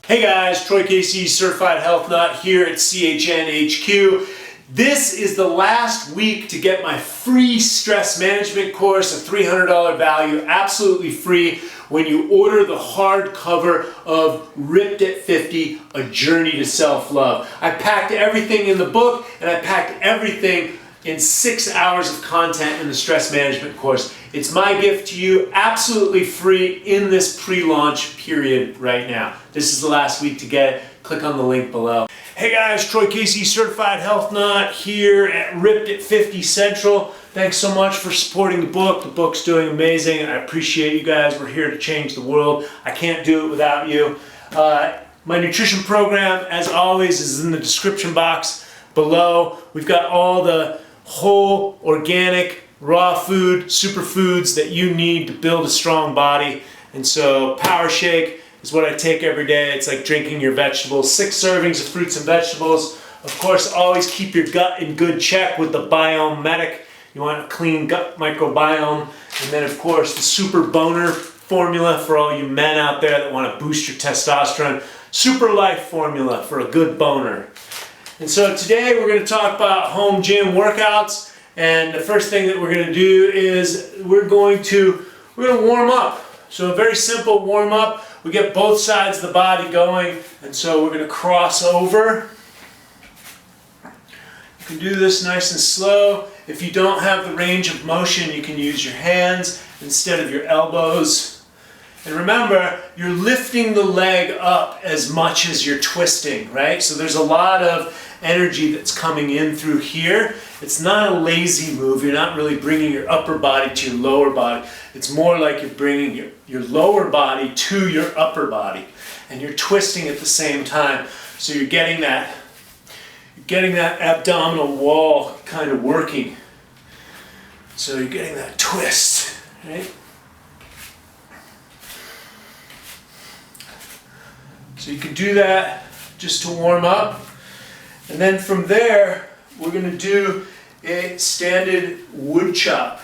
Hey guys, Troy Casey, Certified Health Nut here at CHNHQ. This is the last week to get my free stress management course, a $300 value, absolutely free, when you order the hardcover of Ripped at 50, A Journey to Self-Love. I packed everything in the book, and I packed everything in 6 hours of content in the stress management course. It's my gift to you, absolutely free in this pre-launch period right now. This is the last week to get it. Click on the link below. Hey guys, Troy Casey, Certified Health Nut here at Ripped at 50 Central. Thanks so much for supporting the book. The book's doing amazing, and I appreciate you guys. We're here to change the world. I can't do it without you. My nutrition program, as always, is in the description box below. We've got all the whole, organic, raw food, superfoods that you need to build a strong body. And so Power Shake is what I take every day. It's like drinking your vegetables. 6 servings of fruits and vegetables. Of course, always keep your gut in good check with the Biome Medic. You want a clean gut microbiome. And then of course the Super Boner formula for all you men out there that want to boost your testosterone. Super Life formula for a good boner. And so today we're going to talk about home gym workouts, and the first thing that we're going to do is we're going to warm up. So a very simple warm up. We get both sides of the body going, and so we're going to cross over. You can do this nice and slow. If you don't have the range of motion, you can use your hands instead of your elbows. And remember, you're lifting the leg up as much as you're twisting, right? So there's a lot of energy that's coming in through here. It's not a lazy move. You're not really bringing your upper body to your lower body. It's more like you're bringing your lower body to your upper body, and you're twisting at the same time. So you're getting that abdominal wall kind of working. So you're getting that twist, right? So you can do that just to warm up. And then from there, we're going to do a standard wood chop.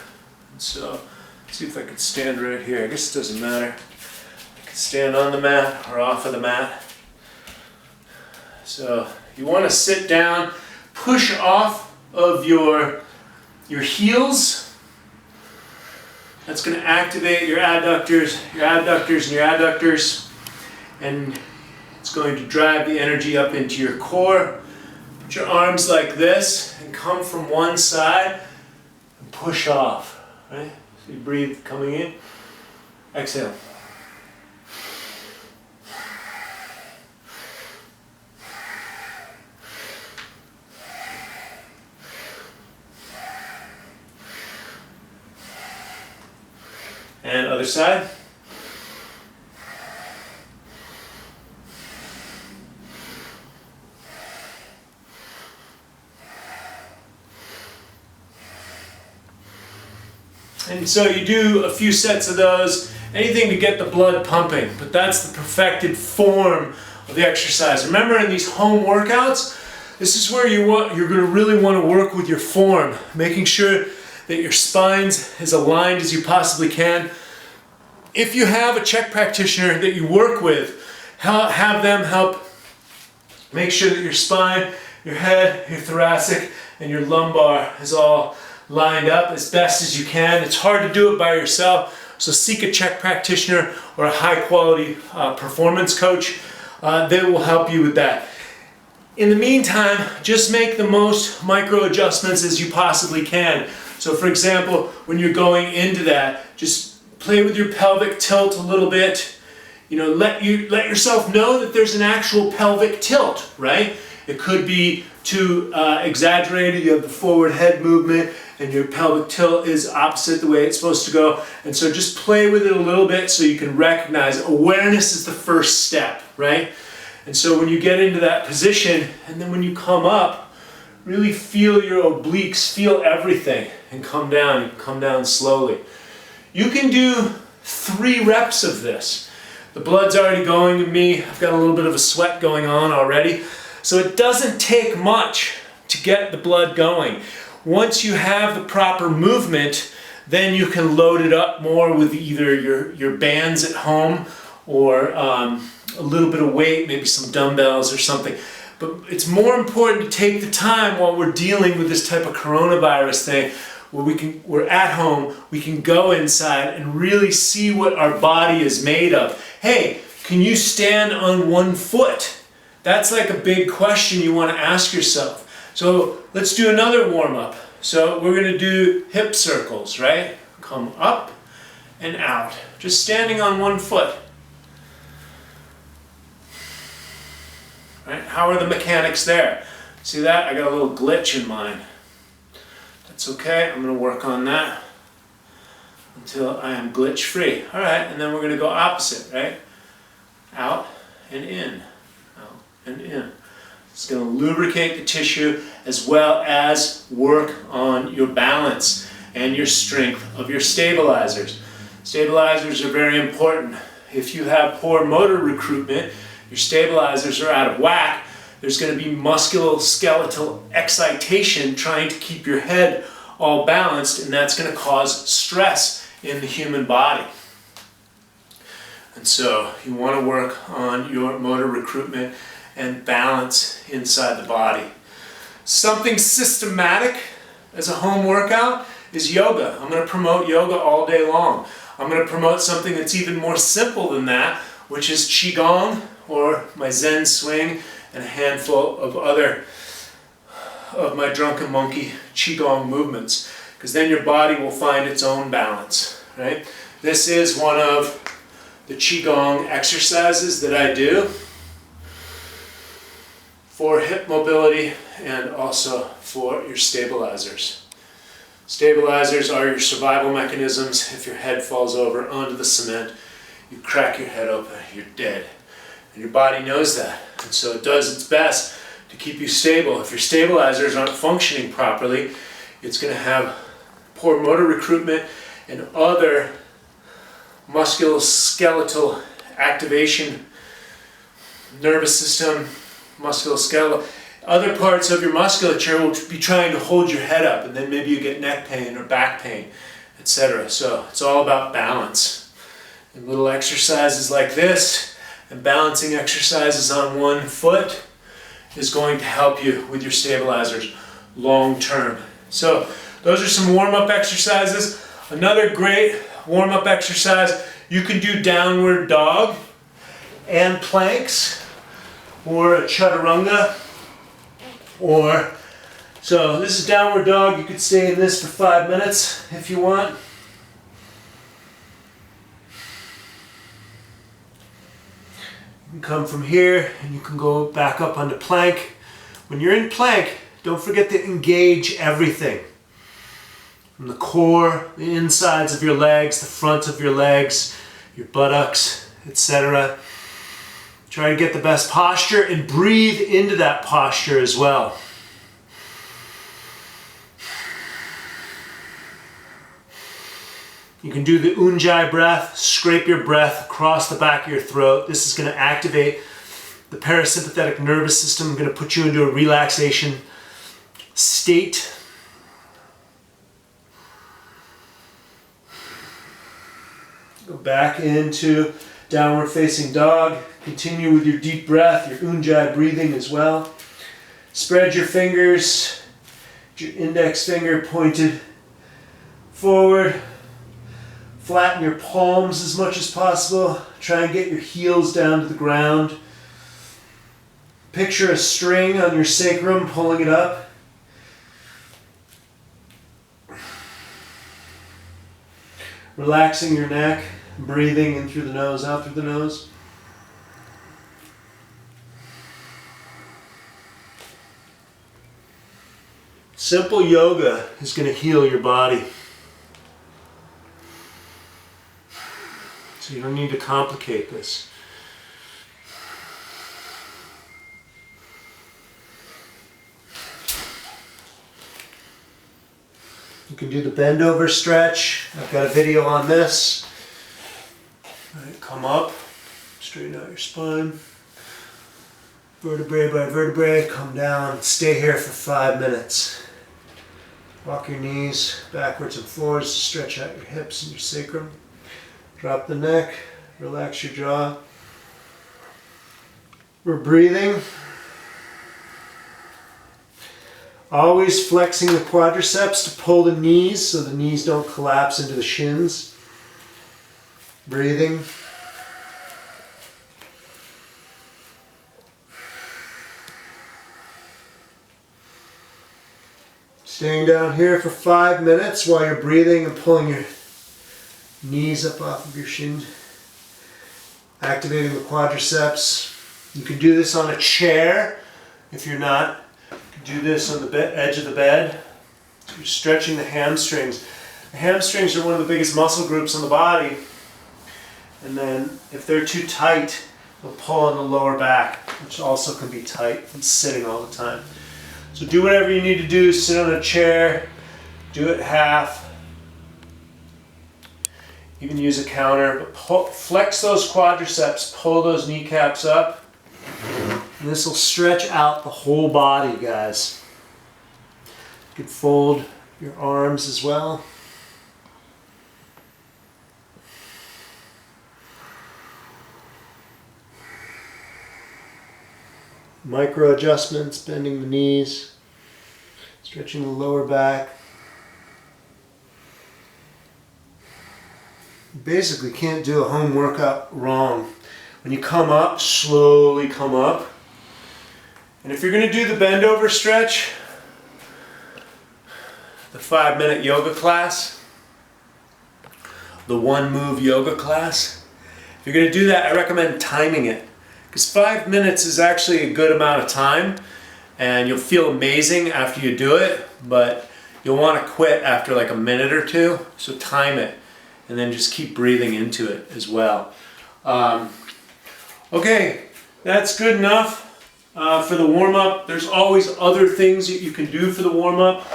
So let's see if I can stand right here. I guess it doesn't matter. I can stand on the mat or off of the mat. So you want to sit down, push off of your heels. That's going to activate your adductors, and your adductors. And it's going to drive the energy up into your core. Put your arms like this and come from one side and push off, right? So you breathe coming in, exhale. And other side. And so you do a few sets of those, anything to get the blood pumping, but that's the perfected form of the exercise. Remember, in these home workouts, this is where you're going to really want to work with your form, making sure that your spine's as aligned as you possibly can. If you have a Czech practitioner that you work with, have them help make sure that your spine, your head, your thoracic, and your lumbar is all lined up as best as you can. It's hard to do it by yourself, so seek a Czech practitioner or a high quality performance coach. They will help you with that. In the meantime, just make the most micro adjustments as you possibly can. So for example, when you're going into that, just play with your pelvic tilt a little bit. You know, let yourself know that there's an actual pelvic tilt, right? It could be too exaggerated. You have the forward head movement and your pelvic tilt is opposite the way it's supposed to go. And so just play with it a little bit so you can recognize awareness is the first step, right? And so when you get into that position, and then when you come up, really feel your obliques, feel everything, and come down. You come down slowly. You can do 3 reps of this. The blood's already going to me. I've got a little bit of a sweat going on already. So it doesn't take much to get the blood going. Once you have the proper movement, then you can load it up more with either your bands at home or a little bit of weight, maybe some dumbbells or something. But it's more important to take the time while we're dealing with this type of coronavirus thing, where we're at home, we can go inside and really see what our body is made of. Hey, can you stand on one foot? That's like a big question you want to ask yourself. So let's do another warm-up. So we're going to do hip circles, right? Come up and out. Just standing on one foot. Right? How are the mechanics there? See that? I got a little glitch in mine. That's okay. I'm going to work on that until I am glitch free. All right, and then we're going to go opposite, right? Out and in. Out and in. It's going to lubricate the tissue as well as work on your balance and your strength of your stabilizers. Stabilizers are very important. If you have poor motor recruitment, your stabilizers are out of whack, there's going to be musculoskeletal excitation trying to keep your head all balanced, and that's going to cause stress in the human body. And so you want to work on your motor recruitment and balance inside the body. Something systematic as a home workout is yoga. I'm going to promote yoga all day long. I'm going to promote something that's even more simple than that, which is Qigong, or my Zen swing, and a handful of other of my drunken monkey Qigong movements, because then your body will find its own balance, right? This is one of the Qigong exercises that I do for hip mobility and also for your stabilizers. Stabilizers are your survival mechanisms. If your head falls over onto the cement, you crack your head open, you're dead. And your body knows that. And so it does its best to keep you stable. If your stabilizers aren't functioning properly, it's going to have poor motor recruitment and other musculoskeletal activation, nervous system, musculoskeletal. Other parts of your musculature will be trying to hold your head up, and then maybe you get neck pain or back pain, etc. So it's all about balance. And little exercises like this and balancing exercises on one foot is going to help you with your stabilizers long term. So those are some warm-up exercises. Another great warm-up exercise, you can do downward dog and planks, or a chaturanga, or so this is downward dog. You could stay in this for 5 minutes if you want. You can come from here and you can go back up onto plank. When you're in plank, don't forget to engage everything. From the core, the insides of your legs, the front of your legs, your buttocks, etc. Try to get the best posture and breathe into that posture as well. You can do the Ujjayi breath, scrape your breath across the back of your throat. This is going to activate the parasympathetic nervous system, going to put you into a relaxation state. Go back into downward facing dog. Continue with your deep breath, your Ujjayi breathing as well. Spread your fingers, your index finger pointed forward. Flatten your palms as much as possible. Try and get your heels down to the ground. Picture a string on your sacrum, pulling it up. Relaxing your neck, breathing in through the nose, out through the nose. Simple yoga is going to heal your body. So you don't need to complicate this. You can do the bend over stretch. I've got a video on this. All right, come up, straighten out your spine. vertebrae by vertebrae, come down, stay here for 5 minutes. Walk your knees backwards and forwards, stretch out your hips and your sacrum. Drop the neck, relax your jaw. We're breathing. Always flexing the quadriceps to pull the knees so the knees don't collapse into the shins. Breathing. Staying down here for 5 minutes while you're breathing and pulling your knees up off of your shins. Activating the quadriceps. You can do this on a chair if you're not. You can do this on the edge of the bed. So you're stretching the hamstrings. The hamstrings are one of the biggest muscle groups on the body. And then if they're too tight, they'll pull on the lower back, which also can be tight from sitting all the time. So do whatever you need to do. Sit on a chair, do it half. Even use a counter, but flex those quadriceps, pull those kneecaps up. And this will stretch out the whole body, guys. You can fold your arms as well. Micro adjustments, bending the knees, stretching the lower back. You basically can't do a home workout wrong. When you come up, slowly come up. And if you're going to do the bend over stretch, the 5-minute yoga class, the 1-move yoga class, if you're going to do that, I recommend timing it. Because 5 minutes is actually a good amount of time, and you'll feel amazing after you do it, but you'll want to quit after like a minute or two, so time it, and then just keep breathing into it as well. Okay, that's good enough for the warm-up. There's always other things that you can do for the warm-up.